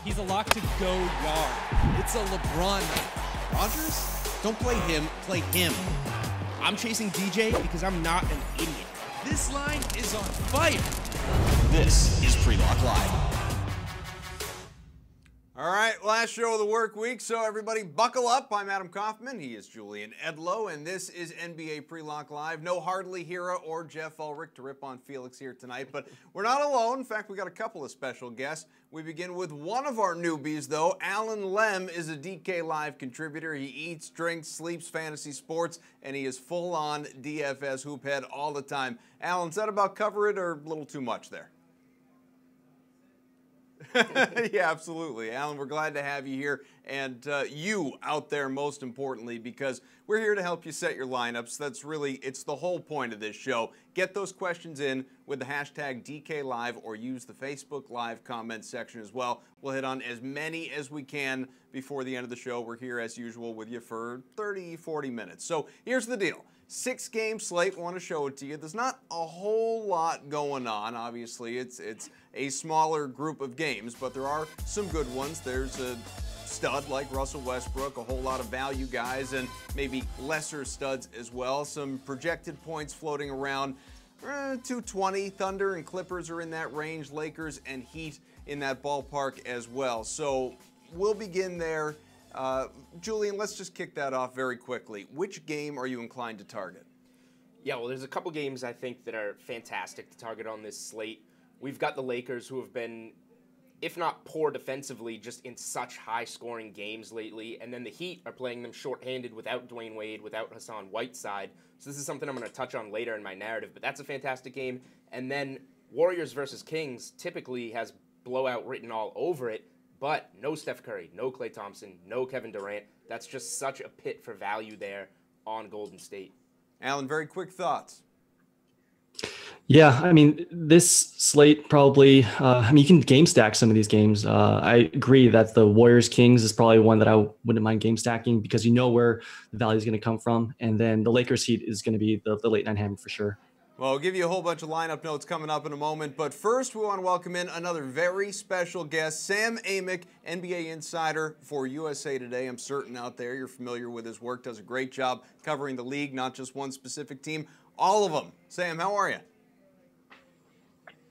He's a lock to go yard. It's a LeBron night. Rodgers? Don't play him, play him. I'm chasing DJ because I'm not an idiot. This line is on fire. This is Pre-Lock Live. All right, last show of the work week, so everybody buckle up. I'm Adam Kaufman. He is Julian Edlow, and this is NBA Pre-Lock Live. No Hardly Hira or Jeff Ulrich to rip on Felix here tonight, but we're not alone. In fact, we got a couple of special guests. We begin with one of our newbies, though. Allan Lem is a DK Live contributor. He eats, drinks, sleeps fantasy sports, and he is full-on DFS hoophead all the time. Allan, is that about cover it or a little too much there? Yeah, absolutely. Allan, we're glad to have you here, and you out there most importantly, because we're here to help you set your lineups. That's really, it's the whole point of this show. Get those questions in with the hashtag DKLive or use the Facebook Live comment section as well. We'll hit on as many as we can before the end of the show. We're here as usual with you for 30, 40 minutes. So here's the deal. 6-game slate. Want to show it to you. There's not a whole lot going on. Obviously, it's a smaller group of games, but there are some good ones. There's a stud like Russell Westbrook, a whole lot of value guys, and maybe lesser studs as well. Some projected points floating around 220. Thunder and Clippers are in that range. Lakers and Heat in that ballpark as well. So we'll begin there. Julian, let's just kick that off very quickly. Which game are you inclined to target? Yeah, well, there's a couple games I think that are fantastic to target on this slate. We've got the Lakers, who have been, if not poor defensively, just in such high-scoring games lately. And then the Heat are playing them shorthanded without Dwayne Wade, without Hassan Whiteside. So this is something I'm going to touch on later in my narrative, but that's a fantastic game. And then Warriors versus Kings typically has blowout written all over it. But no Steph Curry, no Klay Thompson, no Kevin Durant. That's just such a pit for value there on Golden State. Allan, very quick thoughts. Yeah, I mean, this slate probably, you can game stack some of these games. I agree that the Warriors-Kings is probably one that I wouldn't mind game stacking because you know where the value is going to come from. And then the Lakers-Heat is going to be the late night hammer for sure. Well, I'll give you a whole bunch of lineup notes coming up in a moment, but first we want to welcome in another very special guest, Sam Amick, NBA insider for USA Today. I'm certain out there you're familiar with his work, does a great job covering the league, not just one specific team, all of them. Sam, how are you?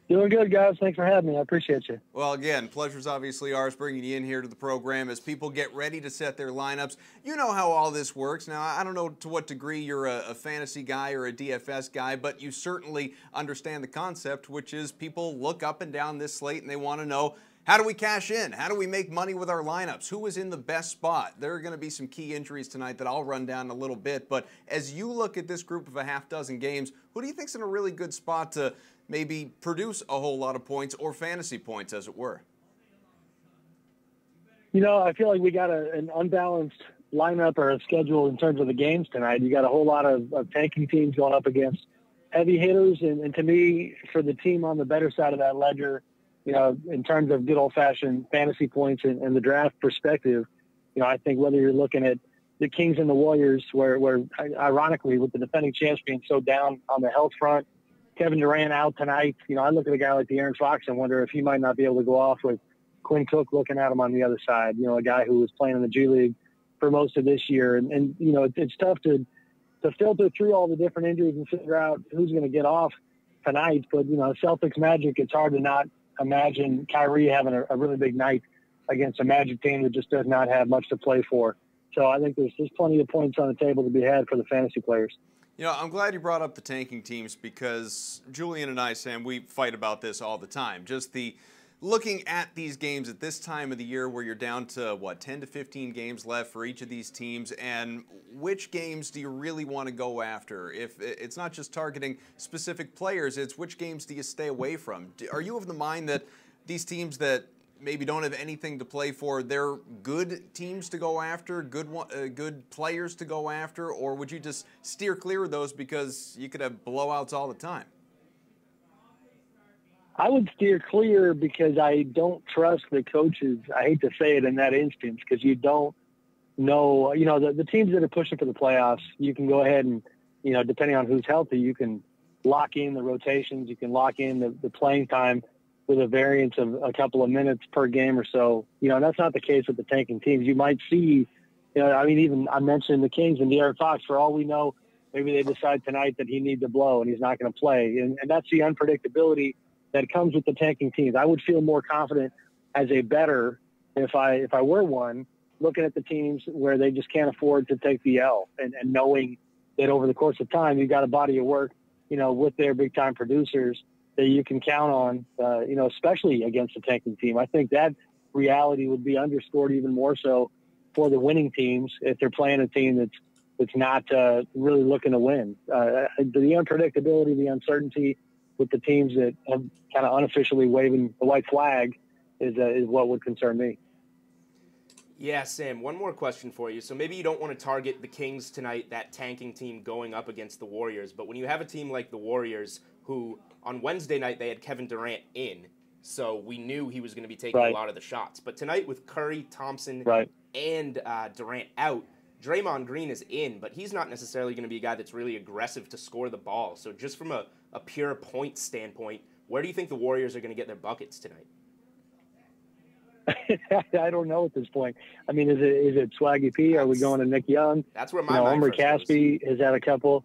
Doing good, guys. Thanks for having me. I appreciate you. Well, again, pleasure's obviously ours bringing you in here to the program as people get ready to set their lineups. You know how all this works. Now, I don't know to what degree you're a fantasy guy or a DFS guy, but you certainly understand the concept, which is people look up and down this slate and they want to know, how do we cash in? How do we make money with our lineups? Who is in the best spot? There are going to be some key injuries tonight that I'll run down in a little bit, but as you look at this group of a half dozen games, who do you think's in a really good spot to maybe produce a whole lot of points or fantasy points, as it were? You know, I feel like we got an unbalanced lineup or a schedule in terms of the games tonight. You got a whole lot of tanking teams going up against heavy hitters. And to me, for the team on the better side of that ledger, you know, in terms of good old-fashioned fantasy points and the draft perspective, you know, I think whether you're looking at the Kings and the Warriors, where ironically, with the defending champs being so down on the health front, Kevin Durant out tonight. You know, I look at a guy like De'Aaron Fox and wonder if he might not be able to go off with Quinn Cook looking at him on the other side. You know, a guy who was playing in the G League for most of this year. And you know, it's tough to filter through all the different injuries and figure out who's going to get off tonight. But, you know, Celtics Magic, it's hard to not imagine Kyrie having a really big night against a Magic team that just does not have much to play for. So I think there's plenty of points on the table to be had for the fantasy players. You know, I'm glad you brought up the tanking teams because Julian and I, Sam, we fight about this all the time. Just the looking at these games at this time of the year where you're down to, 10 to 15 games left for each of these teams, and which games do you really want to go after? If it's not just targeting specific players, it's which games do you stay away from? Are you of the mind that these teams that maybe don't have anything to play for, they're good teams to go after, good players to go after, or would you just steer clear of those because you could have blowouts all the time? I would steer clear because I don't trust the coaches. I hate to say it in that instance because you don't know, you know, the teams that are pushing for the playoffs, you can go ahead and, you know, depending on who's healthy, you can lock in the rotations, you can lock in the playing time with a variance of a couple of minutes per game or so. That's not the case with the tanking teams. You might see, even I mentioned the Kings and De'Aaron Fox. For all we know, maybe they decide tonight that he needs to blow and he's not going to play. And that's the unpredictability that comes with the tanking teams. I would feel more confident as a bettor if I were one, looking at the teams where they just can't afford to take the L and knowing that over the course of time, you've got a body of work, with their big time producers that you can count on, especially against a tanking team. I think that reality would be underscored even more so for the winning teams if they're playing a team that's not really looking to win. The unpredictability, the uncertainty with the teams that have kind of unofficially waving the white flag is what would concern me. Yeah, Sam, one more question for you. So maybe you don't want to target the Kings tonight, that tanking team going up against the Warriors, but when you have a team like the Warriors who on Wednesday night they had Kevin Durant in, so we knew he was going to be taking a lot of the shots. But tonight with Curry, Thompson, and Durant out, Draymond Green is in, but he's not necessarily going to be a guy that's really aggressive to score the ball. So just from a pure point standpoint, where do you think the Warriors are going to get their buckets tonight? I don't know at this point. I mean, is it Swaggy P? Are we going to Nick Young? That's where my mind Omri Caspi has had a couple.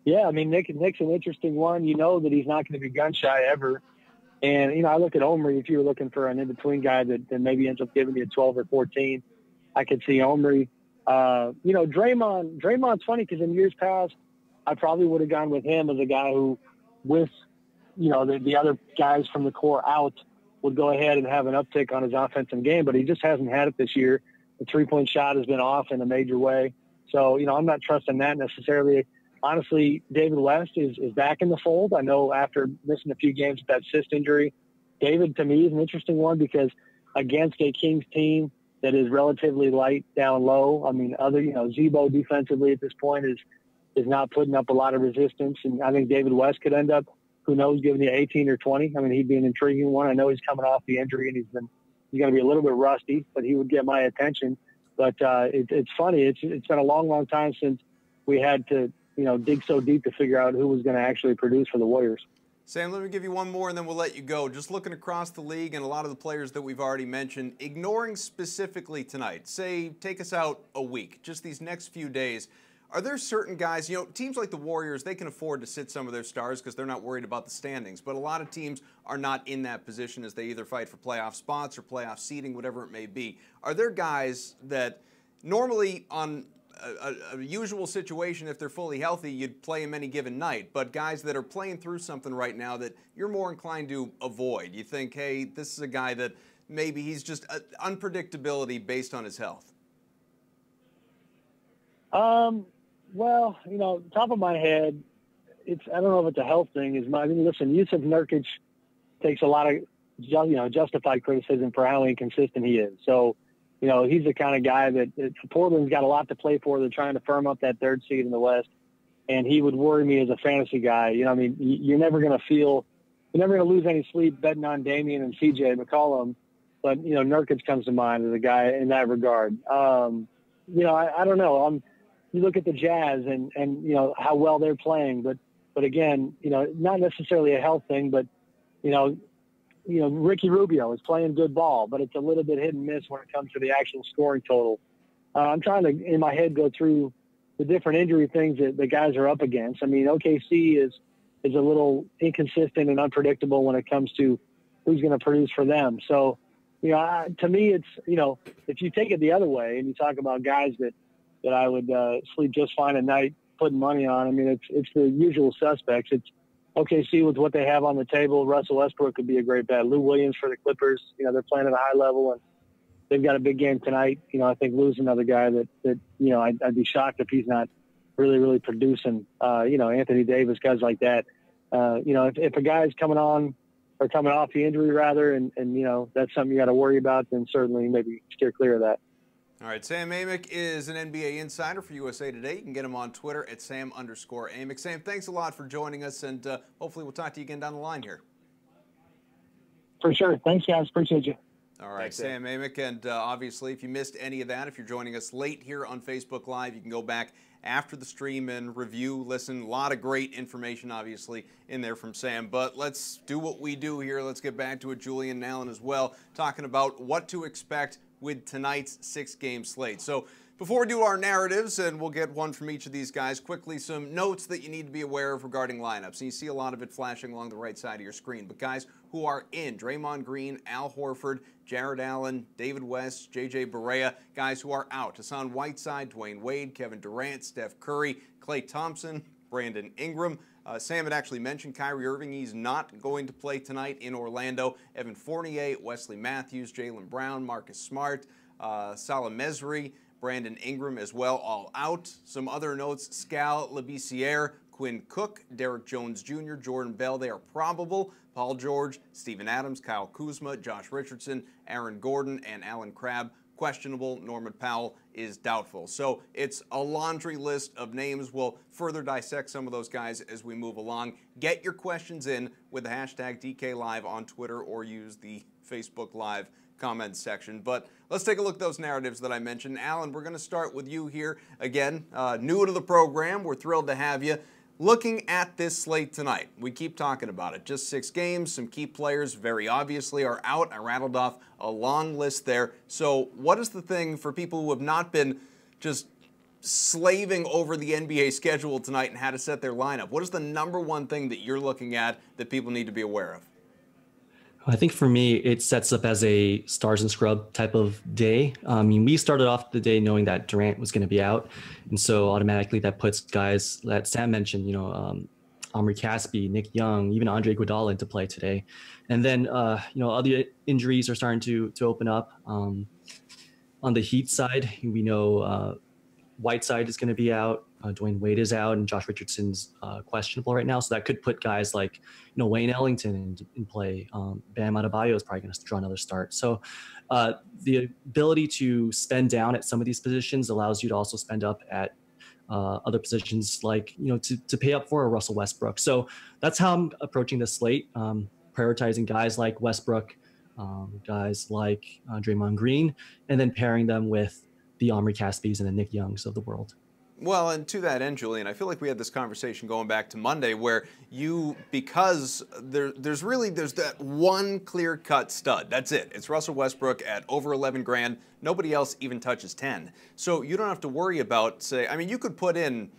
Yeah, I mean, Nick's an interesting one. You know that he's not going to be gun shy ever. And, I look at Omri, if you were looking for an in-between guy that maybe ends up giving you 12 or 14, I could see Omri. Draymond's funny because in years past, I probably would have gone with him as a guy who, with, the other guys from the core out, would go ahead and have an uptick on his offensive game, but he just hasn't had it this year. The three-point shot has been off in a major way. So, I'm not trusting that necessarily. Honestly, David West is back in the fold. I know after missing a few games with that cyst injury, David, to me, is an interesting one because against a Kings team that is relatively light down low, I mean, Zebo defensively at this point is not putting up a lot of resistance. And I think David West could end up, who knows, giving you 18 or 20. I mean, he'd be an intriguing one. I know he's coming off the injury and he's going to be a little bit rusty, but he would get my attention. But it's funny. It's been a long, long time since we had to, dig so deep to figure out who was going to actually produce for the Warriors. Sam, let me give you one more and then we'll let you go. Just looking across the league and a lot of the players that we've already mentioned, ignoring specifically tonight, say take us out a week, just these next few days, are there certain guys, teams like the Warriors, they can afford to sit some of their stars because they're not worried about the standings, but a lot of teams are not in that position as they either fight for playoff spots or playoff seeding, whatever it may be. Are there guys that normally on a usual situation, if they're fully healthy, you'd play them any given night, but guys that are playing through something right now that you're more inclined to avoid? You think, hey, this is a guy that maybe he's just unpredictability based on his health? Well, top of my head, I don't know if it's a health thing. Listen, Yusuf Nurkic takes a lot of, justified criticism for how inconsistent he is. So, he's the kind of guy that Portland's got a lot to play for. They're trying to firm up that third seed in the West, and he would worry me as a fantasy guy. You're never going to lose any sleep betting on Damian and CJ McCollum, but, Nurkic comes to mind as a guy in that regard. I don't know. You look at the Jazz and how well they're playing, but again, not necessarily a health thing, but Ricky Rubio is playing good ball, but it's a little bit hit and miss when it comes to the actual scoring total. I'm trying to in my head go through the different injury things that the guys are up against. I mean, OKC is a little inconsistent and unpredictable when it comes to who's going to produce for them. So, to me, it's if you take it the other way and you talk about guys that I would sleep just fine at night putting money on. I mean, it's the usual suspects. It's OKC with what they have on the table. Russell Westbrook could be a great bet. Lou Williams for the Clippers. They're playing at a high level and they've got a big game tonight. I think Lou's another guy that I'd be shocked if he's not really, really producing. Anthony Davis, guys like that. If a guy's coming on or coming off the injury rather, and that's something you got to worry about, then certainly maybe steer clear of that. All right, Sam Amick is an NBA insider for USA Today. You can get him on Twitter at Sam_Amick. Sam, thanks a lot for joining us, and hopefully we'll talk to you again down the line here. For sure. Thanks, guys. Appreciate you. All right, Sam Amick, and obviously if you missed any of that, if you're joining us late here on Facebook Live, you can go back after the stream and review, listen. A lot of great information, obviously, in there from Sam. But let's do what we do here. Let's get back to it, Julian and Allan as well, talking about what to expect with tonight's 6-game slate. So before we do our narratives, and we'll get one from each of these guys, quickly some notes that you need to be aware of regarding lineups. And you see a lot of it flashing along the right side of your screen. But guys who are in: Draymond Green, Al Horford, Jared Allen, David West, J.J. Barea. Guys who are out: Hassan Whiteside, Dwayne Wade, Kevin Durant, Steph Curry, Klay Thompson, Brandon Ingram. Sam had actually mentioned Kyrie Irving. He's not going to play tonight in Orlando. Evan Fournier, Wesley Matthews, Jaylen Brown, Marcus Smart, Salah Mezri, Brandon Ingram as well, all out. Some other notes: Scal Labissiere, Quinn Cook, Derek Jones Jr., Jordan Bell, they are probable. Paul George, Steven Adams, Kyle Kuzma, Josh Richardson, Aaron Gordon, and Alan Crabb, questionable. Norman Powell is doubtful. So it's a laundry list of names. We'll further dissect some of those guys as we move along. Get your questions in with the hashtag DKLive on Twitter, or use the Facebook Live comments section. But let's take a look at those narratives that I mentioned. Allan, we're going to start with you here. Again, new to the program. We're thrilled to have you. Looking at this slate tonight, we keep talking about it. Just 6 games. Some key players very obviously are out. I rattled off a long list there. So what is the thing for people who have not been just slaving over the NBA schedule tonight and how to set their lineup? What is the number one thing that you're looking at that people need to be aware of? I think for me, it sets up as a stars and scrub type of day. I mean, we started off the day knowing that Durant was going to be out. And so automatically that puts guys that Sam mentioned, Omri Caspi, Nick Young, even Andre Iguodala into play today. And then, other injuries are starting to open up. On the Heat side, we know Whiteside is going to be out. Dwayne Wade is out, and Josh Richardson's questionable right now. So that could put guys like, Wayne Ellington in play. Bam Adebayo is probably going to draw another start. So the ability to spend down at some of these positions allows you to also spend up at other positions, like, to pay up for a Russell Westbrook. So that's how I'm approaching this slate, prioritizing guys like Westbrook, guys like Draymond Green, and then pairing them with the Omri Caspies and the Nick Youngs of the world. Well, and to that end, Julian, I feel like we had this conversation going back to Monday where because there's that one clear-cut stud. That's it. It's Russell Westbrook at over 11 grand. Nobody else even touches 10. So you don't have to worry about, you could put in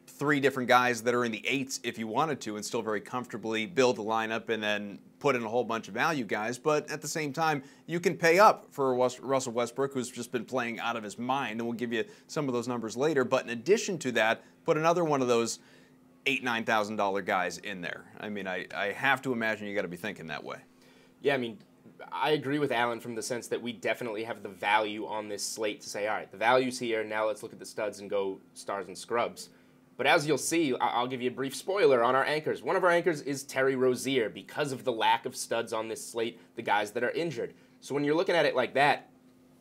3 different guys that are in the 8s if you wanted to and still very comfortably build a lineup and then put in a whole bunch of value guys. But at the same time, you can pay up for Russell Westbrook, who's just been playing out of his mind, and we'll give you some of those numbers later. But in addition to that, put another one of those $8,000, $9,000 guys in there. I have to imagine you got to be thinking that way. Yeah, I agree with Allan from the sense that we definitely have the value on this slate to say, all right, the value's here, now let's look at the studs and go stars and scrubs. But as you'll see, I'll give you a brief spoiler on our anchors. One of our anchors is Terry Rozier because of the lack of studs on this slate, the guys that are injured. So when you're looking at it like that,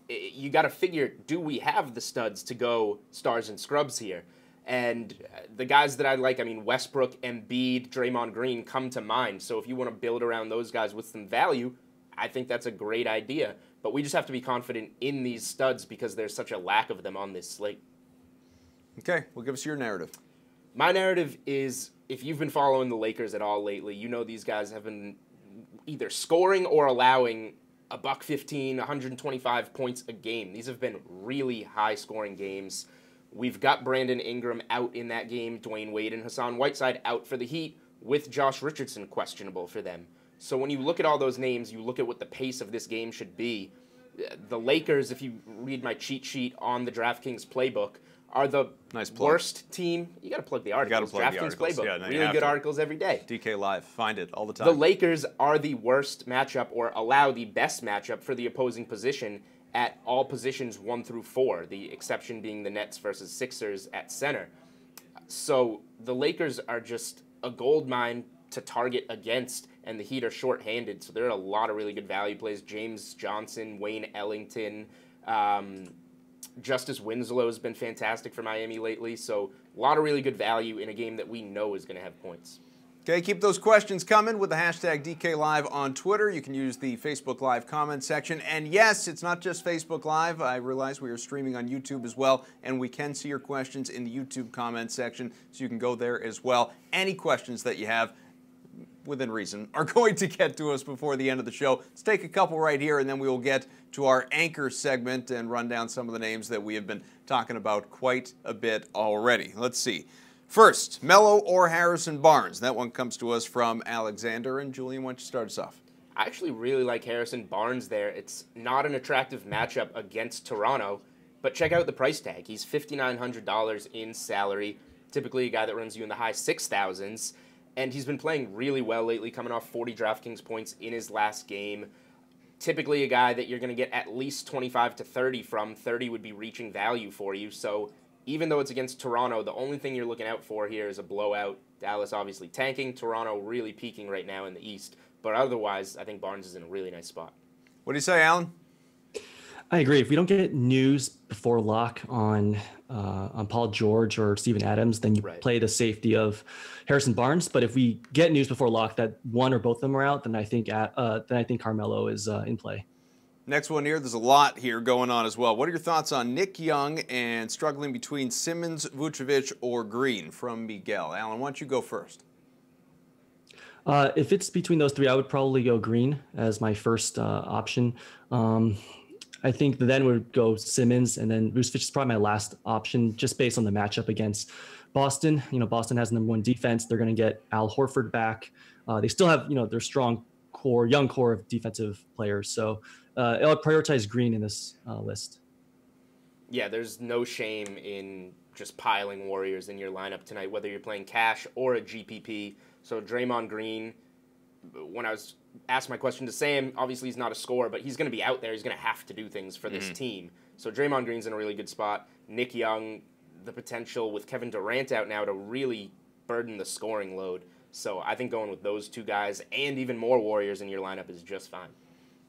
you got to figure, do we have the studs to go stars and scrubs here? And the guys that I like, Westbrook, Embiid, Draymond Green come to mind. So if you want to build around those guys with some value, I think that's a great idea. But we just have to be confident in these studs because there's such a lack of them on this slate. Okay, well, give us your narrative. My narrative is, if you've been following the Lakers at all lately, you know these guys have been either scoring or allowing $115, 125 points a game. These have been really high-scoring games. We've got Brandon Ingram out in that game, Dwayne Wade and Hassan Whiteside out for the Heat, with Josh Richardson questionable for them. So when you look at all those names, you look at what the pace of this game should be. The Lakers, if you read my cheat sheet on the DraftKings playbook, are the worst team. You got to plug the articles. DraftKings playbook. Yeah, really good articles every day. DK Live. Find it all the time. The Lakers are the worst matchup, or allow the best matchup for the opposing position at all positions 1 through 4, the exception being the Nets versus Sixers at center. So the Lakers are just a gold mine to target against, and the Heat are shorthanded. So there are a lot of really good value plays. James Johnson, Wayne Ellington, Justice Winslow has been fantastic for Miami lately, so a lot of really good value in a game that we know is going to have points. Okay, keep those questions coming with the hashtag DKLive on Twitter. You can use the Facebook Live comment section. And yes, it's not just Facebook Live. I realize we are streaming on YouTube as well, and we can see your questions in the YouTube comment section, so you can go there as well. Any questions that you have, within reason, are going to get to us before the end of the show. Let's take a couple right here, and then we will get to our anchor segment and run down some of the names that we have been talking about quite a bit already. Let's see. First, Mello or Harrison Barnes? That one comes to us from Alexander. And Julian, why don't you start us off? I actually really like Harrison Barnes there. It's not an attractive matchup against Toronto, but check out the price tag. He's $5,900 in salary, typically a guy that runs you in the high 6,000s, and he's been playing really well lately, coming off 40 DraftKings points in his last game. Typically a guy that you're going to get at least 25 to 30 from. 30 would be reaching value for you, so even though it's against Toronto, the only thing you're looking out for here is a blowout. Dallas obviously tanking, Toronto really peaking right now in the East. But otherwise, I think Barnes is in a really nice spot. What do you say, Allan? I agree. If we don't get news before lock on Paul George or Steven Adams, then you play the safety of Harrison Barnes. But if we get news before lock that one or both of them are out, then I think Carmelo is in play. Next one here, there's a lot here going on as well. What are your thoughts on Nick Young and struggling between Simmons, Vucevic, or Green from Miguel? Allan, why don't you go first? If it's between those three, I would probably go Green as my first option. I think then would go Simmons, and then Vucevic is probably my last option just based on the matchup against Boston. You know, Boston has number one defense. They're going to get Al Horford back. They still have, their strong core, young core of defensive players. So I'll prioritize Green in this list. Yeah, there's no shame in just piling Warriors in your lineup tonight, whether you're playing cash or a GPP. So Draymond Green, when I was asked my question to Sam, obviously he's not a scorer, but he's going to be out there. He's going to have to do things for this team. So Draymond Green's in a really good spot. Nick Young, the potential with Kevin Durant out now to really burden the scoring load. So I think going with those two guys and even more Warriors in your lineup is just fine.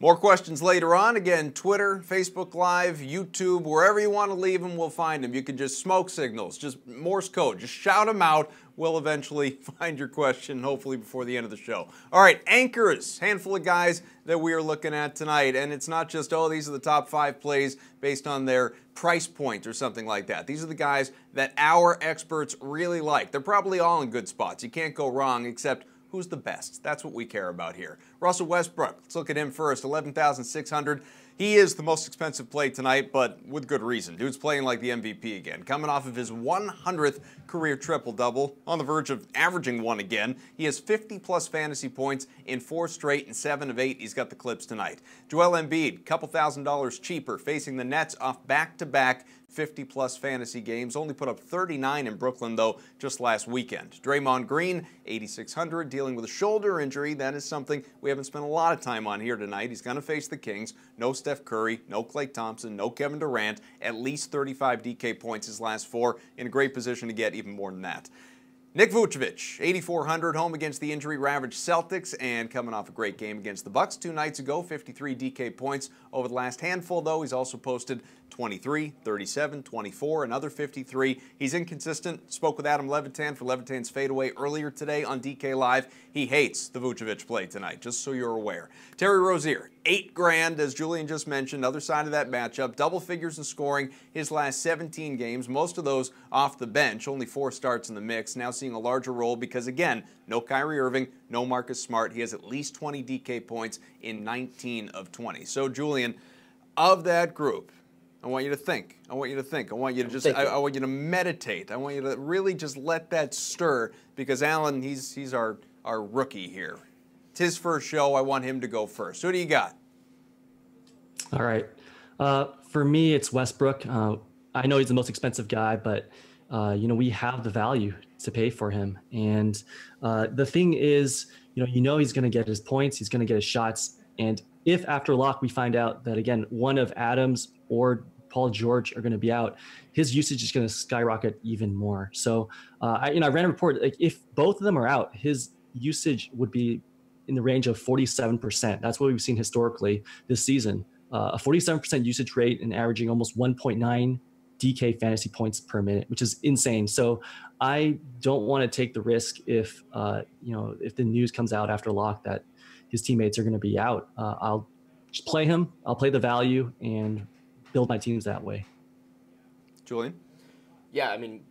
More questions later on. Again, Twitter, Facebook Live, YouTube, wherever you want to leave them, we'll find them. You can just smoke signals, just Morse code, just shout them out. We'll eventually find your question, hopefully before the end of the show. All right, anchors, handful of guys that we are looking at tonight. And it's not just, these are the top 5 plays based on their price point or something like that. These are the guys that our experts really like. They're probably all in good spots. You can't go wrong, except who's the best? That's what we care about here. Russell Westbrook, let's look at him first, $11,600. He is the most expensive play tonight, but with good reason. Dude's playing like the MVP again, coming off of his 100th career triple-double, on the verge of averaging one again. He has 50-plus fantasy points in 4 straight and 7 of 8. He's got the clips tonight. Joel Embiid, couple $1,000s cheaper, facing the Nets off back-to-back 50-plus fantasy games. Only put up 39 in Brooklyn, though, just last weekend. Draymond Green, $8,600, dealing with a shoulder injury. That is something we haven't spent a lot of time on here tonight. He's going to face the Kings. No Steph Curry, no Klay Thompson, no Kevin Durant. At least 35 DK points his last 4. In a great position to get even more than that. Nick Vucevic, $8,400, home against the injury-ravaged Celtics, and coming off a great game against the Bucks 2 nights ago, 53 DK points over the last handful, though. He's also posted 23, 37, 24, another 53. He's inconsistent. Spoke with Adam Levitan for Levitan's fadeaway earlier today on DK Live. He hates the Vucevic play tonight, just so you're aware. Terry Rozier, $8,000, as Julian just mentioned, other side of that matchup. Double figures in scoring his last 17 games, most of those off the bench, only 4 starts in the mix. Now seeing a larger role because, again, no Kyrie Irving, no Marcus Smart. He has at least 20 DK points in 19 of 20. So, Julian, of that group, I want you to think. I want you to think. I want you to just. I want you to meditate. I want you to really just let that stir because Allan, he's our rookie here. It's his first show. I want him to go first. Who do you got? All right. For me, it's Westbrook. I know he's the most expensive guy, but we have the value to pay for him. And the thing is, he's going to get his points. He's going to get his shots. And if after lock we find out that, again, one of Adams or Paul George are going to be out, his usage is going to skyrocket even more. So I ran a report, like if both of them are out, his usage would be in the range of 47%. That's what we've seen historically this season. A 47% usage rate and averaging almost 1.9 DK fantasy points per minute, which is insane. So I don't want to take the risk if if the news comes out after lock that his teammates are going to be out. I'll just play him. I'll play the value and build my teams that way. Julian? Yeah, I mean,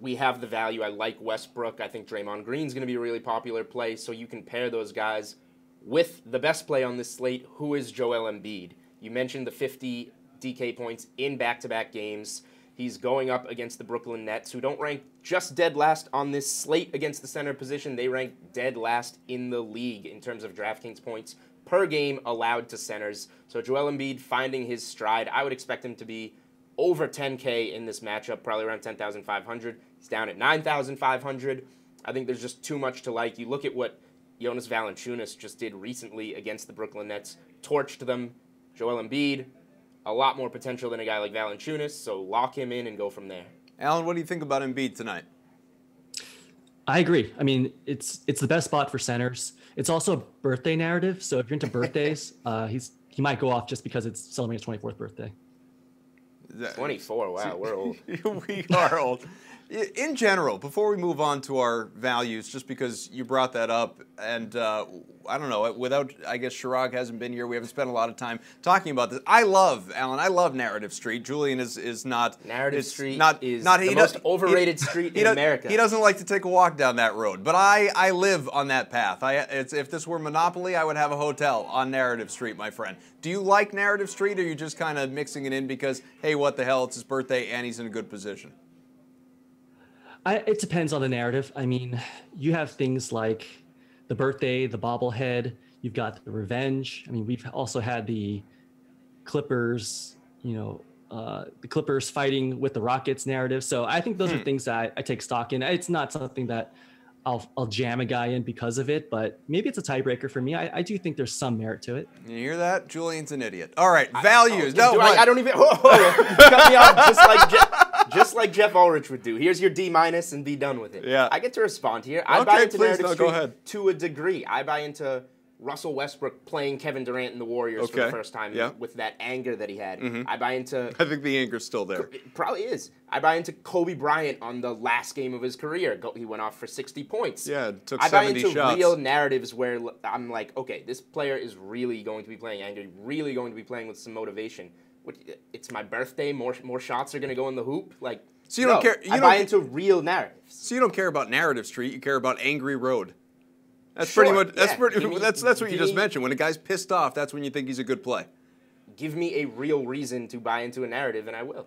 we have the value. I like Westbrook. I think Draymond Green's going to be a really popular play, so you can pair those guys with the best play on this slate, who is Joel Embiid. You mentioned the 50 DK points in back-to-back games. He's going up against the Brooklyn Nets, who don't rank just dead last on this slate against the center position. They rank dead last in the league in terms of DraftKings points per game allowed to centers. So Joel Embiid finding his stride. I would expect him to be over 10K in this matchup, probably around 10,500. He's down at 9,500. I think there's just too much to like. You look at what Jonas Valanciunas just did recently against the Brooklyn Nets, torched them. Joel Embiid, a lot more potential than a guy like Valanciunas, so lock him in and go from there. Allan, what do you think about Embiid tonight? I agree. I mean, it's the best spot for centers. It's also a birthday narrative, so if you're into birthdays, he might go off just because it's celebrating his 24th birthday. 24, wow, we're old. We are old. In general, before we move on to our values, just because you brought that up, and I don't know, without, I guess Chirag hasn't been here, we haven't spent a lot of time talking about this. Allan, I love Narrative Street. Julian is not. Narrative Street is the most overrated street in America. He doesn't like to take a walk down that road, but I live on that path. If this were Monopoly, I would have a hotel on Narrative Street, my friend. Do you like Narrative Street, or are you just kind of mixing it in because, hey, what the hell, it's his birthday and he's in a good position? It depends on the narrative. I mean, you have things like the birthday, the bobblehead. You've got the revenge. I mean, we've also had the Clippers, the Clippers fighting with the Rockets narrative. So I think those are things that I take stock in. It's not something that I'll jam a guy in because of it, but maybe it's a tiebreaker for me. I do think there's some merit to it. You hear that? Julian's an idiot. All right, values. I don't even. You cut me off just like Jeff Ulrich would do. Here's your D- and be done with it. Yeah. I get to respond here. I buy into Narrative Street go ahead. to a degree. I buy into Russell Westbrook playing Kevin Durant and the Warriors for the first time with that anger that he had. I buy into... I think the anger's still there. It probably is. I buy into Kobe Bryant on the last game of his career. He went off for 60 points. Yeah, took 70 shots. I buy into real narratives where I'm like, okay, this player is really going to be playing angry, really going to be playing with some motivation. It's my birthday. More shots are going to go in the hoop. Like, so you don't care. I buy into real narratives. So you don't care about Narrative Street. You care about Angry Road. That's sure, pretty much. That's yeah. That's what you just mentioned. When a guy's pissed off, that's when you think he's a good play. Give me a real reason to buy into a narrative, and I will.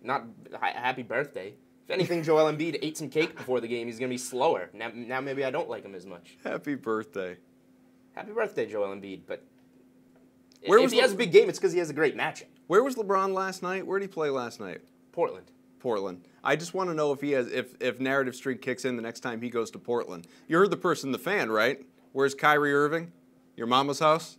Not happy birthday. If anything, Joel Embiid ate some cake before the game. He's going to be slower. Now maybe I don't like him as much. Happy birthday. Happy birthday, Joel Embiid. But if he has a big game, it's because he has a great matchup. Where was LeBron last night? Where did he play last night? Portland. I just want to know if Narrative Street kicks in the next time he goes to Portland. You heard the person, the fan, right? Where's Kyrie Irving? Your mama's house?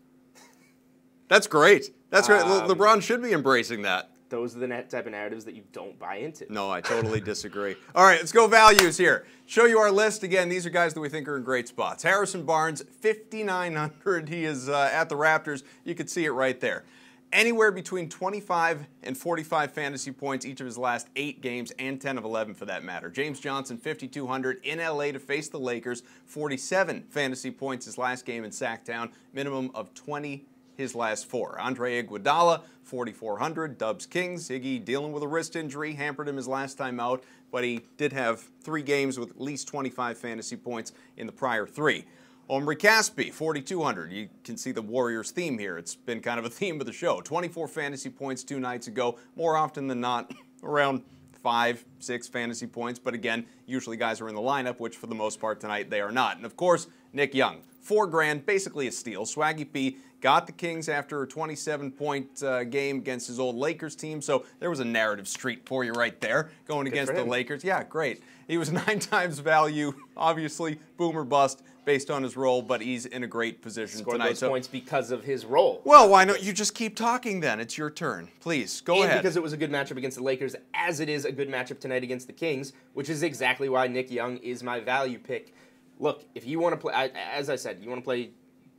That's great. That's right. LeBron should be embracing that. Those are the type of narratives that you don't buy into. No, I totally disagree. All right, let's go values here. Show you our list. Again, these are guys that we think are in great spots. Harrison Barnes, 5,900. He is at the Raptors. You can see it right there. Anywhere between 25 and 45 fantasy points each of his last 8 games, and 10 of 11 for that matter. James Johnson, 5,200 in LA to face the Lakers. 47 fantasy points his last game in Sacktown. Minimum of 20 his last 4. Andre Iguodala, 4,400. Dubs Kings. Iggy dealing with a wrist injury. Hampered him his last time out, but he did have 3 games with at least 25 fantasy points in the prior 3. Omri Caspi, 4,200. You can see the Warriors theme here. It's been kind of a theme of the show. 24 fantasy points 2 nights ago. More often than not, around 5, 6 fantasy points. But again, usually guys are in the lineup, which for the most part tonight they are not. And of course, Nick Young, $4,000, basically a steal. Swaggy P got the Kings after a 27-point game against his old Lakers team. So there was a Narrative Street for you right there, going against the Lakers. Yeah, great. He was 9 times value, obviously, boom or bust, based on his role, but he's in a great position Scored tonight. Those points because of his role. Well, why not? You just keep talking then. It's your turn. Please, go ahead. And because it was a good matchup against the Lakers, as it is a good matchup tonight against the Kings, which is exactly why Nick Young is my value pick. Look, if you want to play, as I said, you want to play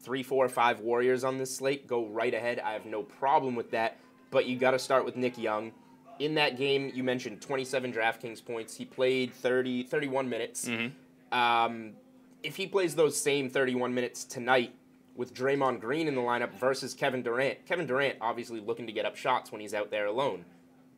3, 4, 5 Warriors on this slate, go right ahead. I have no problem with that, but you got to start with Nick Young. In that game, you mentioned 27 DraftKings points. He played 31 minutes. If he plays those same 31 minutes tonight with Draymond Green in the lineup versus Kevin Durant obviously looking to get up shots when he's out there alone.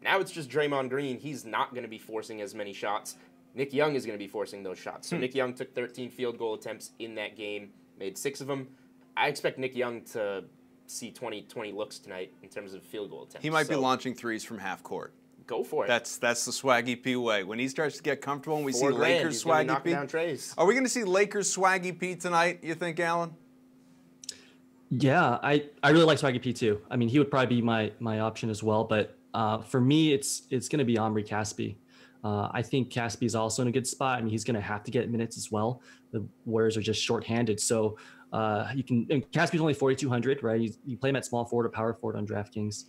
Now it's just Draymond Green. He's not going to be forcing as many shots. Nick Young is going to be forcing those shots. So Nick Young took 13 field goal attempts in that game, made 6 of them. I expect Nick Young to see 20 looks tonight in terms of field goal attempts. He might be launching threes from half court. Go for it. That's the Swaggy P way. When he starts to get comfortable and we see $4,000, Lakers Swaggy P. down trays. Are we going to see Lakers Swaggy P tonight, you think, Allan? Yeah, I really like Swaggy P too. I mean, he would probably be my option as well. But for me, it's going to be Omri Caspi. I think Caspi is also in a good spot. I mean, he's going to have to get minutes as well. The Warriors are just shorthanded. So you can, and Caspi's only 4,200, right? You play him at small forward or power forward on DraftKings.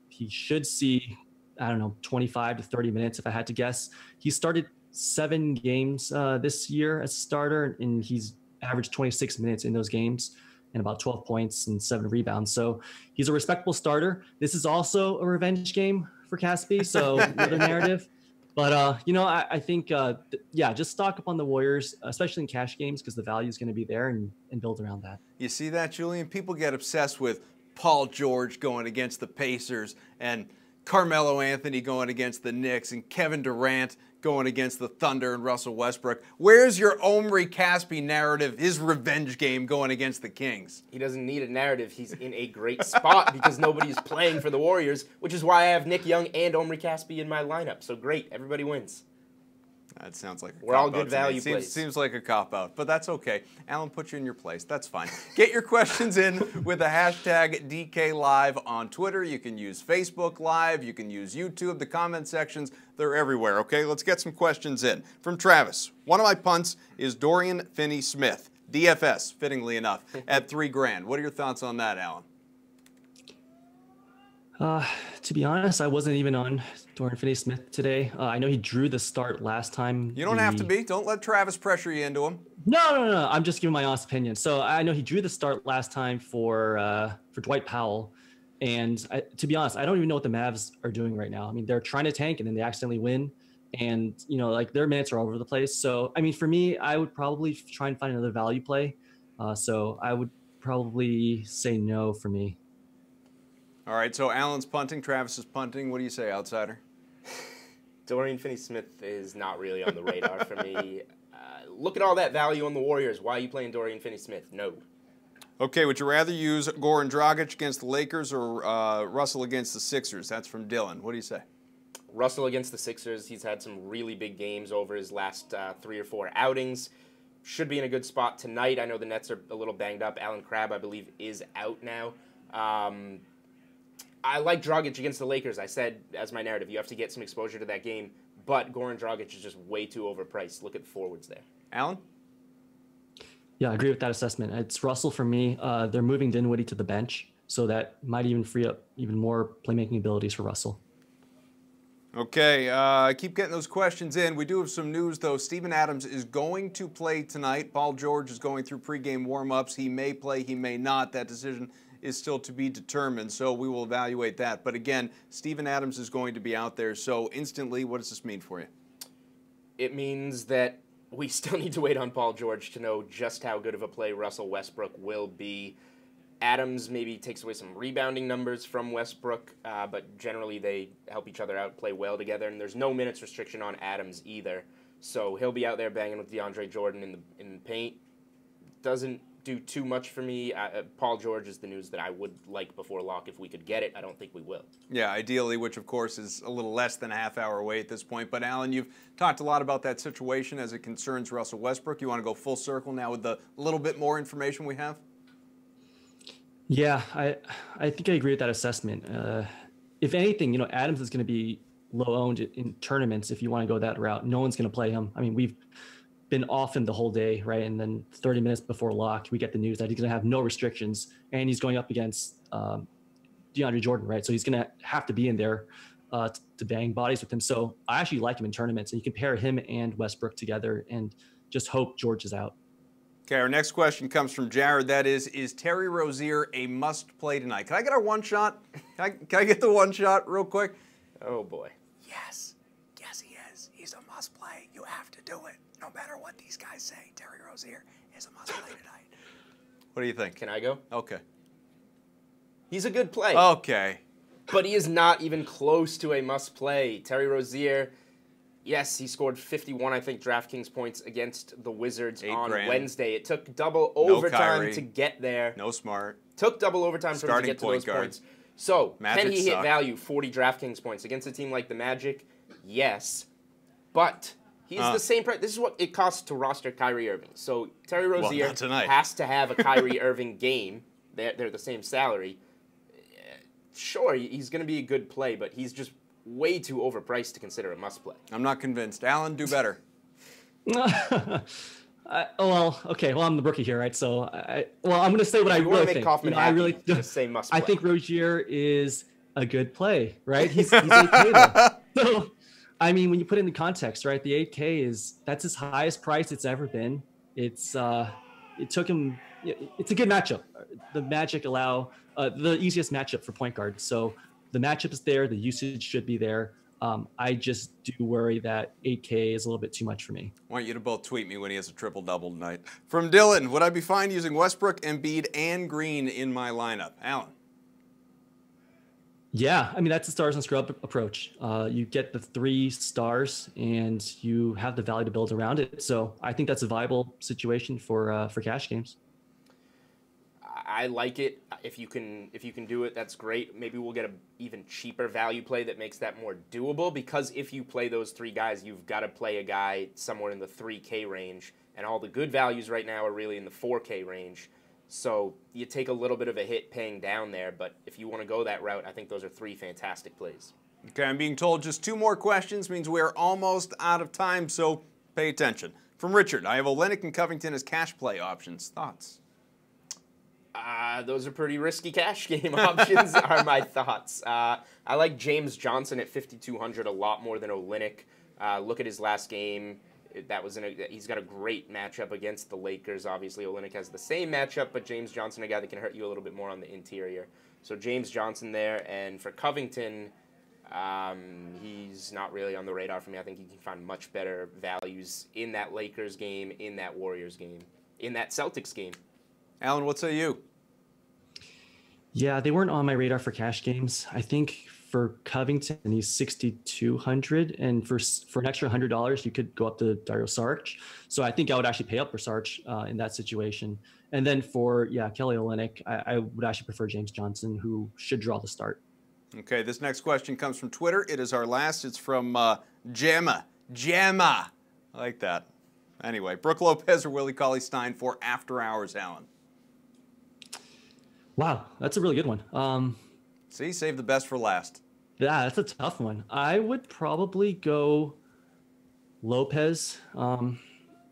He should see, I don't know, 25 to 30 minutes if I had to guess. He started 7 games this year as a starter, and he's averaged 26 minutes in those games and about 12 points and 7 rebounds. So he's a respectable starter. This is also a revenge game for Caspi, so another narrative. But, I think, just stock up on the Warriors, especially in cash games, because the value is going to be there and build around that. You see that, Julian? People get obsessed with Paul George going against the Pacers and Carmelo Anthony going against the Knicks and Kevin Durant going against the Thunder and Russell Westbrook. Where's your Omri Caspi narrative, his revenge game going against the Kings? He doesn't need a narrative. He's in a great spot because nobody's playing for the Warriors, which is why I have Nick Young and Omri Caspi in my lineup. So great. Everybody wins. That sounds like a cop-out. We're all good value to me. plays. Seems like a cop-out, but that's okay. Allan put you in your place. That's fine. Get your questions in with the hashtag DKLive on Twitter. You can use Facebook Live. You can use YouTube. The comment sections, they're everywhere, okay? Let's get some questions in. From Travis, one of my punts is Dorian Finney-Smith, DFS, fittingly enough, at $3,000. What are your thoughts on that, Allan? To be honest, I wasn't even on Dorian Finney-Smith today. I know he drew the start last time. You don't have to be. Don't let Travis pressure you into him. No. I'm just giving my honest opinion. So I know he drew the start last time for Dwight Powell. And to be honest, I don't even know what the Mavs are doing right now. I mean, they're trying to tank and then they accidentally win. And, their minutes are all over the place. So, I mean, for me, I would probably try and find another value play. So I would probably say no for me. All right, so Allan's punting, Travis is punting. What do you say, outsider? Dorian Finney-Smith is not really on the radar for me. Look at all that value on the Warriors. Why are you playing Dorian Finney-Smith? No. Okay, would you rather use Goran Dragic against the Lakers or Russell against the Sixers? That's from Dylan. What do you say? Russell against the Sixers. He's had some really big games over his last 3 or 4 outings. Should be in a good spot tonight. I know the Nets are a little banged up. Alan Crabb, I believe, is out now. I like Dragic against the Lakers. I said as my narrative, you have to get some exposure to that game. But Goran Dragic is just way too overpriced. Look at the forwards there. Allan? Yeah, I agree with that assessment. It's Russell for me. They're moving Dinwiddie to the bench, so that might even free up even more playmaking abilities for Russell. Okay, keep getting those questions in. We do have some news, though. Steven Adams is going to play tonight. Paul George is going through pregame warm-ups. He may play, he may not. That decision is still to be determined, so we will evaluate that. But again, Steven Adams is going to be out there, so instantly, what does this mean for you? It means that we still need to wait on Paul George to know just how good of a play Russell Westbrook will be. Adams maybe takes away some rebounding numbers from Westbrook, but generally they help each other out, play well together, and there's no minutes restriction on Adams either. So he'll be out there banging with DeAndre Jordan in the paint. Doesn't do too much for me. Paul George is the news that I would like before lock if we could get it. I don't think we will. Yeah, ideally, which of course is a little less than a half hour away at this point. But Allan, you've talked a lot about that situation as it concerns Russell Westbrook. You want to go full circle now with the little bit more information we have? Yeah, I think I agree with that assessment. If anything, Adams is going to be low owned in tournaments if you want to go that route. No one's going to play him. I mean, we've been off him the whole day, right? And then 30 minutes before lock, we get the news that he's going to have no restrictions, and he's going up against DeAndre Jordan, right? So he's going to have to be in there to bang bodies with him. So I actually like him in tournaments, and you can pair him and Westbrook together and just hope George is out. Okay, our next question comes from Jared. That is Terry Rozier a must-play tonight? Can I get our one shot? Can I get the one shot real quick? Oh, boy. Yes, he is. He's a must play. You have to do it. No matter what these guys say, Terry Rozier is a must play tonight. What do you think? Can I go? Okay. He's a good play. Okay. But he is not even close to a must-play. Terry Rozier, yes, he scored 51, I think, DraftKings points against the Wizards on Wednesday. It took double overtime to get there. No Smart. Took double overtime for him to get to those points. So, can he hit value 40 DraftKings points against a team like the Magic? Yes. But he's the same price. This is what it costs to roster Kyrie Irving. So, Terry Rozier has to have a Kyrie Irving game. They're the same salary. Sure, he's going to be a good play, but he's just way too overpriced to consider a must-play. I'm not convinced. Allan, do better. Okay. Well, I'm the rookie here, right? So, I'm going to say what I really think. I really just say must-play. I think Rozier is a good play, right? He's 8K though. So, I mean, when you put it in the context, right? The 8K that's his highest price it's ever been. It took him. It's a good matchup. The Magic allow the easiest matchup for point guard. So the matchup is there. The usage should be there. I just do worry that 8K is a little bit too much for me. I want you to both tweet me when he has a triple-double tonight. From Dylan, would I be fine using Westbrook, Embiid, and Green in my lineup? Allan. Yeah, I mean, that's the stars and scrub approach. You get the 3 stars and you have the value to build around it. So I think that's a viable situation for cash games. I like it. If you can do it, that's great. Maybe we'll get an even cheaper value play that makes that more doable, because if you play those 3 guys, you've got to play a guy somewhere in the 3K range, and all the good values right now are really in the 4K range. So you take a little bit of a hit paying down there, but if you want to go that route, I think those are 3 fantastic plays. Okay, I'm being told just 2 more questions means we're almost out of time, so pay attention. From Richard, I have Olynyk and Covington as cash play options. Thoughts? Those are pretty risky cash game options are my thoughts. I like James Johnson at 5,200 a lot more than Olynyk. Look at his last game. He's got a great matchup against the Lakers. Obviously, Olynyk has the same matchup, but James Johnson, a guy that can hurt you a little bit more on the interior. So James Johnson there. And for Covington, he's not really on the radar for me. I think you can find much better values in that Lakers game, in that Warriors game, in that Celtics game. Allan, what say you? Yeah, they weren't on my radar for cash games. I think for Covington, he's 6,200, and for an extra $100, you could go up to Dario Saric. So I think I would actually pay up for Saric in that situation. And then for Kelly Olynyk, I would actually prefer James Johnson, who should draw the start. Okay, this next question comes from Twitter. It is our last. It's from Gemma. I like that. Anyway, Brooke Lopez or Willie Cauley-Stein for After Hours, Allan? Wow, that's a really good one. See, save the best for last. Yeah, that's a tough one. I would probably go Lopez.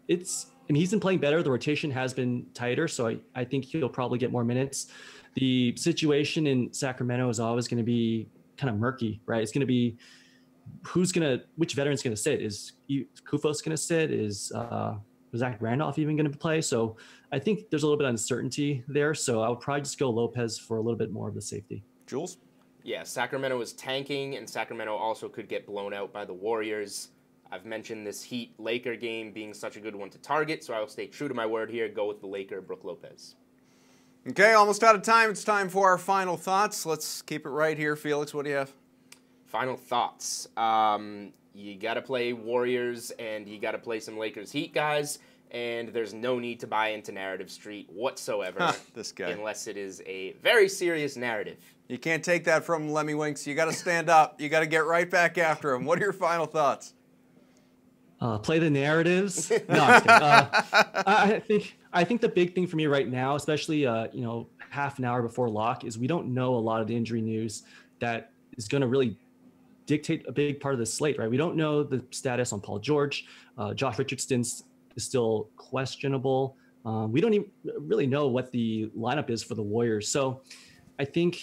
He's been playing better. The rotation has been tighter, so I think he'll probably get more minutes. The situation in Sacramento is always going to be kind of murky, right? It's going to be which veteran's going to sit? Is Kufos going to sit? Is Zach Randolph even going to play? So I think there's a little bit of uncertainty there. So I would probably just go Lopez for a little bit more of the safety. Jules? Yeah, Sacramento is tanking, and Sacramento also could get blown out by the Warriors. I've mentioned this Heat-Laker game being such a good one to target, so I will stay true to my word here, go with the Laker, Brooke Lopez. Okay, almost out of time. It's time for our final thoughts. Let's keep it right here. Felix, what do you have? Final thoughts. You got to play Warriors, and you got to play some Lakers Heat guys, and there's no need to buy into Narrative Street whatsoever. This guy. Unless it is a very serious narrative. You can't take that from Lemmy Winks. You got to stand up. You got to get right back after him. What are your final thoughts? Play the narratives. No, I'm kidding. I think the big thing for me right now, especially half an hour before lock, is we don't know a lot of the injury news that is going to really dictate a big part of the slate, right? We don't know the status on Paul George. Josh Richardson is still questionable. We don't even really know what the lineup is for the Warriors. So I think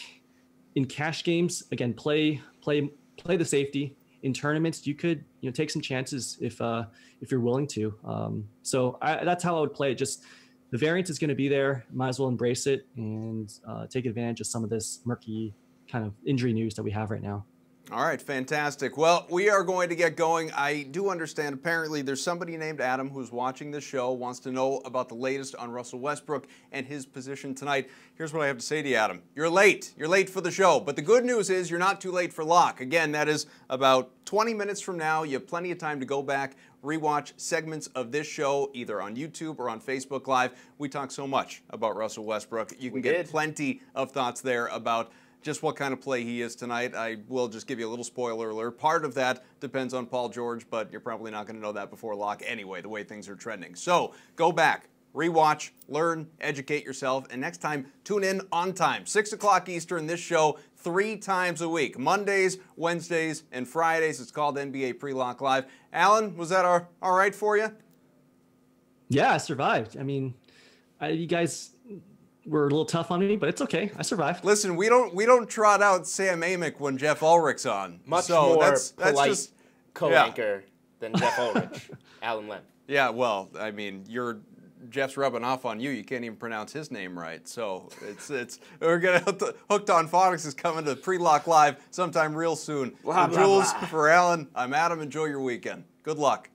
in cash games, again, play the safety. In tournaments, you could take some chances if you're willing to. So that's how I would play it. Just the variance is going to be there. Might as well embrace it and take advantage of some of this murky kind of injury news that we have right now. All right, fantastic. Well, we are going to get going. I do understand, apparently, there's somebody named Adam who's watching the show, wants to know about the latest on Russell Westbrook and his position tonight. Here's what I have to say to you, Adam. You're late. You're late for the show. But the good news is you're not too late for lock. Again, that is about 20 minutes from now. You have plenty of time to go back, rewatch segments of this show, either on YouTube or on Facebook Live. We talk so much about Russell Westbrook. You can get plenty of thoughts there about just what kind of play he is tonight. I will just give you a little spoiler alert. Part of that depends on Paul George, but you're probably not going to know that before lock anyway, the way things are trending. So go back, rewatch, learn, educate yourself, and next time, tune in on time. 6 o'clock Eastern, this show 3 times a week. Mondays, Wednesdays, and Fridays. It's called NBA Pre-Lock Live. Allan, was that all right for you? Yeah, I survived. I mean, you guys were a little tough on me, but it's okay. I survived. Listen, we don't trot out Sam Amick when Jeff Ulrich's on. Much so more that's polite just co-anchor than Jeff Ulrich, Allan Len. Yeah, well, I mean, Jeff's rubbing off on you. You can't even pronounce his name right. So it's we're gonna Hooked on Phonics is coming to Pre-Lock Live sometime real soon. Blah, For blah, Jules, blah. for Allan, I'm Adam. Enjoy your weekend. Good luck.